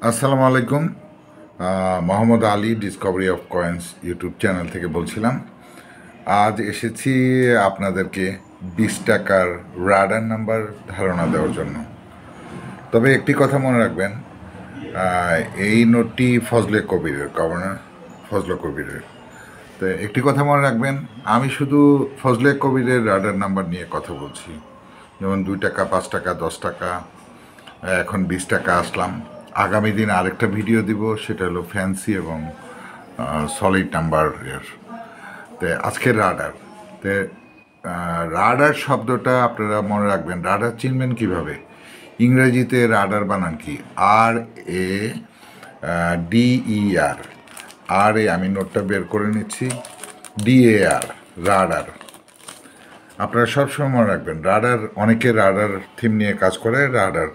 আসসালামু আলাইকুম। Mohammad Ali Discovery of coins YouTube channel থেকে বলছিলাম। আজ এসেছি আপনাদেরকে 20 টাকার রাডার নাম্বার ধারণা দেওয়ার জন্য। তবে একটি কথা মনে রাখবেন, এই নোটটি ফজলে কবিরের, গভর্নর ফজলে কবিরের। তো একটি কথা মনে রাখবেন, আমি শুধু ফজলে কবিরের রাডার নাম্বার নিয়ে কথা বলছি। যেমন 2 টাকা, 5 টাকা, 10 টাকা, এখন 20 টাকা আসলাম। আগামী দিন আরেকটা ভিডিও দিব, সেটা হলো ফ্যান্সি এবং সলিড নাম্বারের। তো আজকের রাডার, তো রাডার শব্দটা আপনারা মনে রাখবেন। রাডার চিনবেন কিভাবে? ইংরেজিতে রাডার বানান কি? RADER। আমি নোটটা বের করে নিচ্ছি। DAR, radar. আপনারা সবসময় মনে রাখবেন, রাডার, অনেকে রাডার থিম নিয়ে কাজ করে, রাডার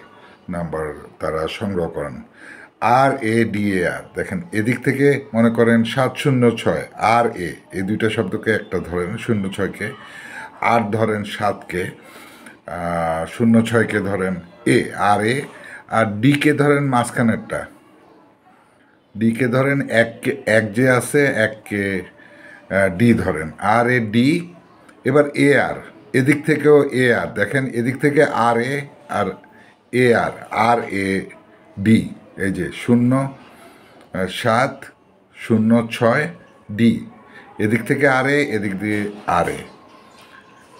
নাম্বার তারা সংগ্রহ করেন। RADAR, দেখেন এদিক থেকে মনে করেন 706, এই দুইটা শব্দকে একটা ধরেন, 06কে, আর ধরেন 7কে, 06কে ধরেন RA, আর ডিকে ধরেন মাঝখানেরটা, ডিকে ধরেন এক যে আছে, এককে ডি ধরেন, RAD। এবার AR, এদিক থেকেও AR, দেখেন এদিক থেকে RA আর AR, RAD, এই যে 0706D, এদিক থেকে RA, এদিক দিয়ে RA,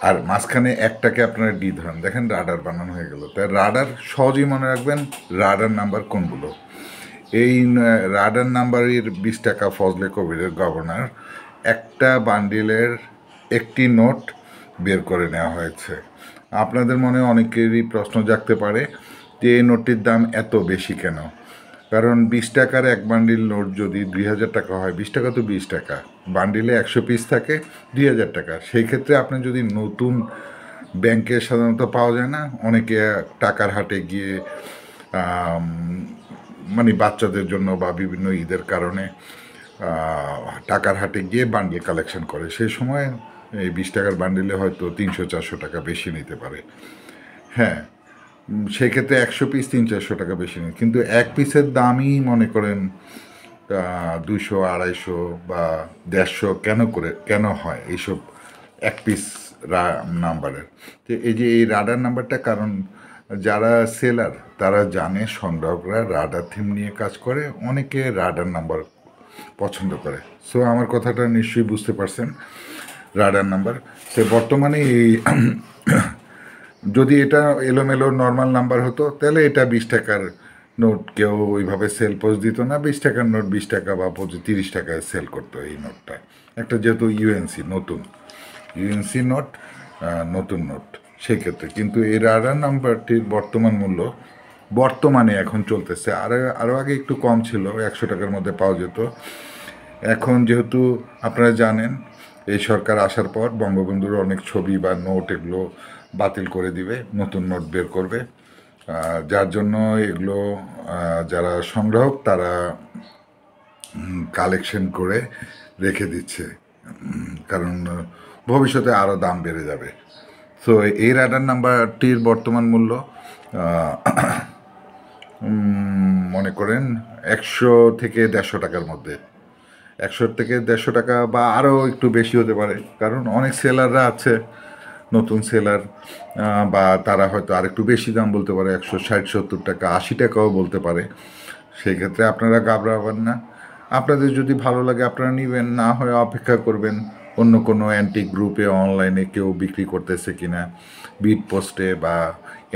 আর মাঝখানে একটাকে আপনারা ডি ধরেন। দেখেন রাডার বানানো হয়ে গেল। তাই রাডার সহজেই মনে রাখবেন, রাডার নাম্বার কোনগুলো। এই রাডার নাম্বারের 20 টাকা ফজলে কবিরের গভর্নর, একটা বান্ডিলের একটি নোট বের করে নেওয়া হয়েছে। আপনাদের মনে অনেকেরই প্রশ্ন জাগতে পারে যে এই নোটটির দাম এত বেশি কেন? কারণ 20 টাকার এক বান্ডিল নোট যদি 2000 টাকা হয়, 20 টাকা তো 20 টাকা, বান্ডিলে 100 পিস থাকে, 2000 টাকা। সেই ক্ষেত্রে আপনি যদি নতুন, ব্যাংকে সাধারণত পাওয়া যায় না, অনেকে টাকার হাটে গিয়ে মানে বাচ্চাদের জন্য বা বিভিন্ন ঈদের কারণে টাকার হাটে গিয়ে বান্ডিল কালেকশন করে। সেই সময় এই 20 টাকার বান্ডিলে হয়তো 300-400 টাকা বেশি নিতে পারে। হ্যাঁ, সেই ক্ষেত্রে 100 পিস 300-400 টাকা বেশি নেই, কিন্তু এক পিসের দামই মনে করেন 200, 250 বা 150 কেন হয় এইসব এক পিস নাম্বারের? তো এই যে এই রাডার নাম্বারটা, কারণ যারা সেলার তারা জানে সংগ্রাহকরা রাডার থিম নিয়ে কাজ করে, অনেকে রাডার নাম্বার পছন্দ করে। সো আমার কথাটা নিশ্চয়ই বুঝতে পারছেন। রাডার নাম্বার, সে বর্তমানে এই যদি এটা এলোমেলো নর্মাল নাম্বার হতো, তাহলে এটা 20 টাকার নোট কেউ ওইভাবে সেল পোজ দিত না। 20 টাকার নোট 20 টাকা বা 30 টাকায় সেল করতো এই নোটটা। একটা যেহেতু ইউএনসি নোট, নতুন নোট, সেক্ষেত্রে কিন্তু এই রাডার নাম্বারটির বর্তমান মূল্য, বর্তমানে এখন চলতেছে, আরও আগে একটু কম ছিল, 100 টাকার মধ্যে পাওয়া যেত। এখন যেহেতু আপনারা জানেন, এই সরকার আসার পর বঙ্গবন্ধুর অনেক ছবি বা নোট এগুলো বাতিল করে দিবে, নতুন নোট বের করবে, যার জন্য এগুলো যারা সংগ্রাহক তারা কালেকশন করে রেখে দিচ্ছে, কারণ ভবিষ্যতে আরও দাম বেড়ে যাবে। সো এই রাডার নাম্বারটির বর্তমান মূল্য মনে করেন 100 থেকে 150 টাকার মধ্যে, 100 থেকে 150 টাকা বা আরও একটু বেশি হতে পারে, কারণ অনেক সেলাররা আছে, নতুন সেলার, বা তারা হয়তো আরেকটু বেশি দাম বলতে পারে, 160-70 টাকা, 80 টাকাও বলতে পারে। সেই ক্ষেত্রে আপনারা ঘাবড়াবেন না। আপনাদের যদি ভালো লাগে আপনারা নেবেন, না হয় অপেক্ষা করবেন অন্য কোনো অ্যান্টিক গ্রুপে অনলাইনে কেউ বিক্রি করতেছে কিনা, বিট পোস্টে বা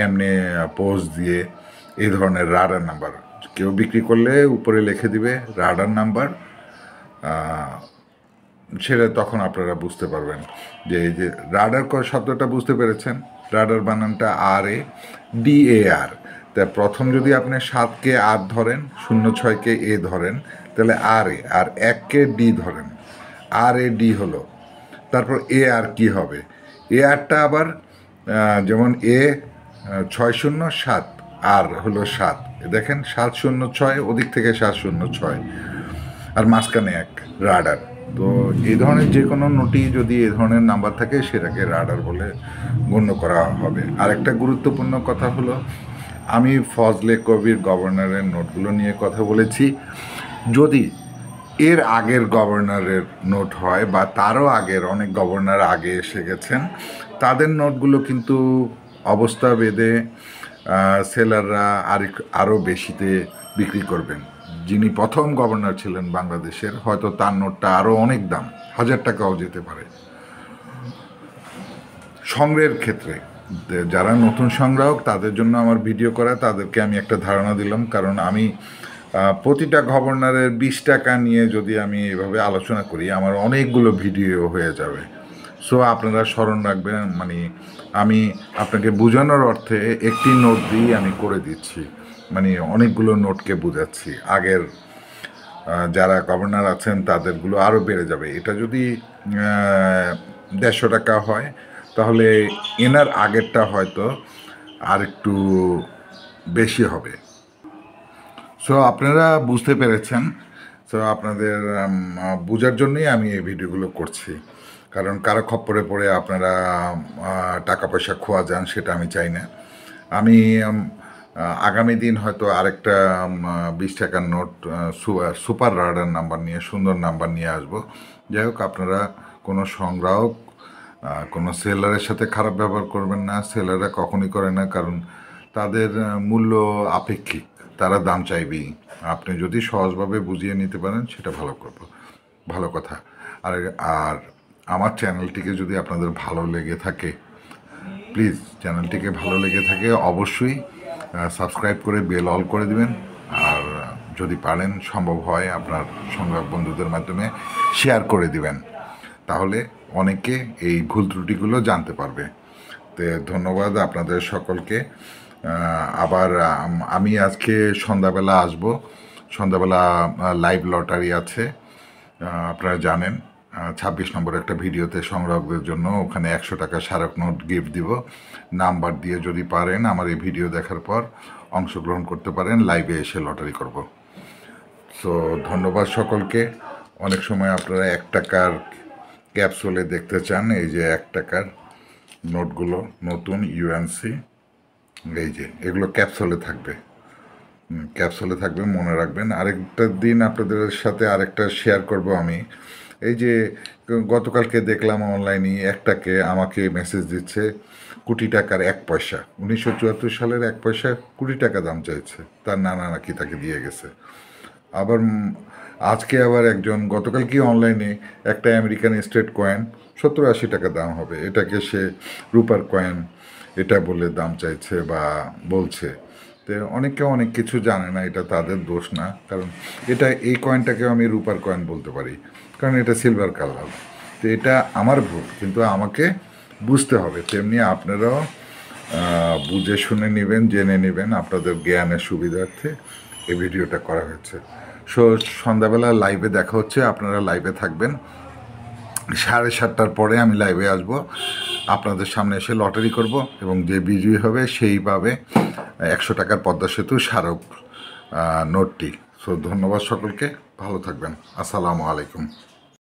এমনি পোস্ট দিয়ে এই ধরনের রাডার নাম্বার কেউ বিক্রি করলে উপরে লিখে দিবে রাডার নাম্বার, সেটা তখন আপনারা বুঝতে পারবেন যে এই যে রাডার শব্দটা বুঝতে পেরেছেন। রাডার বানানটা RADAR। তা প্রথম যদি আপনি 7কে আর ধরেন, 06কে এ ধরেন, তাহলে RA, আর 1কে ডি ধরেন, RAD হলো। তারপর AR কি হবে? ARটা আবার যেমন 607, আর হলো 7, দেখেন 706, ওদিক থেকে 706, আর মাঝখানে 1, রাডার। তো এই ধরনের যে কোনো নোটই যদি এ ধরনের নাম্বার থাকে, সেটাকে রাডার বলে গণ্য করা হবে। আরেকটা গুরুত্বপূর্ণ কথা হলো, আমি ফজলে কবির গভর্নরের নোটগুলো নিয়ে কথা বলেছি। যদি এর আগের গভর্নরের নোট হয় বা তারও আগের অনেক গভর্নর আগে এসে গেছেন, তাদের নোটগুলো কিন্তু অবস্থা বেঁধে সেলাররা আরও বেশিতে বিক্রি করবেন। যিনি প্রথম গভর্নর ছিলেন বাংলাদেশের, হয়তো তার নোটটা আরও অনেক দাম, 1000 টাকাও যেতে পারে। সংগ্রহের ক্ষেত্রে যারা নতুন সংগ্রাহক তাদের জন্য আমার ভিডিও করা, তাদেরকে আমি একটা ধারণা দিলাম। কারণ আমি প্রতিটা গভর্নরের 20 টাকা নিয়ে যদি আমি এভাবে আলোচনা করি, আমার অনেকগুলো ভিডিও হয়ে যাবে। সো আপনারা স্মরণ রাখবেন, মানে আমি আপনাকে বোঝানোর অর্থে একটি নোট দিয়েই আমি করে দিচ্ছি, মানে অনেকগুলো নোটকে বোঝাচ্ছি। আগের যারা গভর্নর আছেন তাদেরগুলো আরও বেড়ে যাবে। এটা যদি 150 টাকা হয়, তাহলে এনার আগেরটা হয়তো আর একটু বেশি হবে। সো আপনারা বুঝতে পেরেছেন। সো আপনাদের বোঝার জন্যই আমি এই ভিডিওগুলো করছি। কারণ কারো খপ্পরে পড়ে আপনারা টাকা পয়সা খোয়া যান, সেটা আমি চাই না। আমি আগামী দিন হয়তো আরেকটা 20 টাকার নোট সুপার রাডার নাম্বার নিয়ে, সুন্দর নাম্বার নিয়ে আসবো। যাই হোক, আপনারা কোনো সংগ্রাহক কোনো সেলারের সাথে খারাপ ব্যবহার করবেন না। সেলাররা কখনই করে না, কারণ তাদের মূল্য আপেক্ষিক, তারা দাম চাইবেই। আপনি যদি সহজভাবে বুঝিয়ে নিতে পারেন, সেটা ভালো কথা। আর আর আমার চ্যানেলটিকে যদি আপনাদের ভালো লেগে থাকে, প্লিজ চ্যানেলটিকে ভালো লেগে থাকে অবশ্যই সাবস্ক্রাইব করে বেল অল করে দিবেন। আর যদি পারেন, সম্ভব হয়, আপনার সংগ্রাহক বন্ধুদের মাধ্যমে শেয়ার করে দিবেন। তাহলে অনেকে এই ভুল ত্রুটিগুলো জানতে পারবে। তো ধন্যবাদ আপনাদের সকলকে। আবার আমি আজকে সন্ধ্যাবেলা আসব। সন্ধ্যাবেলা লাইভ লটারি আছে, আপনারা জানেন। 26 নম্বর একটা ভিডিওতে সংগ্রাহকদের জন্য ওখানে 100 টাকা স্মারক নোট গিফট দিব। নাম্বার দিয়ে যদি পারেন আমার এই ভিডিও দেখার পর অংশগ্রহণ করতে পারেন, লাইভে এসে লটারি করব। সো ধন্যবাদ সকলকে। অনেক সময় আপনারা 1 টাকার ক্যাপসুলে দেখতে চান, এই যে 1 টাকার নোটগুলো নতুন ইউএনসি, এই যে এগুলো ক্যাপসুলে থাকবে, মনে রাখবেন। আরেকটা দিন আপনাদের সাথে আরেকটা শেয়ার করব আমি। এই যে গতকালকে দেখলাম অনলাইনে একটাকে আমাকে মেসেজ দিচ্ছে কোটি টাকার 1 পয়সা, 1974 সালের 1 পয়সা, কোটি টাকা দাম চাইছে। তার নানা নাকি তাকে দিয়ে গেছে। আবার আজকে আবার একজন, গতকাল কি অনলাইনে একটা আমেরিকান স্টেট কয়েন 70-80 টাকা দাম হবে, এটাকে সে রূপার কয়েন এটা বলে দাম চাইছে বা বলছে। তো অনেকে অনেক কিছু জানে না, এটা তাদের দোষ না। কারণ এই কয়েনটাকেও আমি রূপার কয়েন বলতে পারি, কারণ এটা সিলভার কালার। তো এটা আমার ভুল, কিন্তু আমাকে বুঝতে হবে। তেমনি আপনারাও বুঝে শুনে নেবেন, জেনে নেবেন, আপনাদের জ্ঞানের সুবিধার্থে এই ভিডিওটা করা হয়েছে। সো সন্ধ্যাবেলা লাইভে দেখা হচ্ছে, আপনারা লাইভে থাকবেন। 7:30টার পরে আমি লাইভে আসব, আপনাদের সামনে এসে লটারি করব এবং যে বিজয়ী হবে সেই পাবে 100 টাকার পদ্মা সেতু স্মারক নোটটি। সো ধন্যবাদ সকলকে, ভালো থাকবেন। আসসালামু আলাইকুম।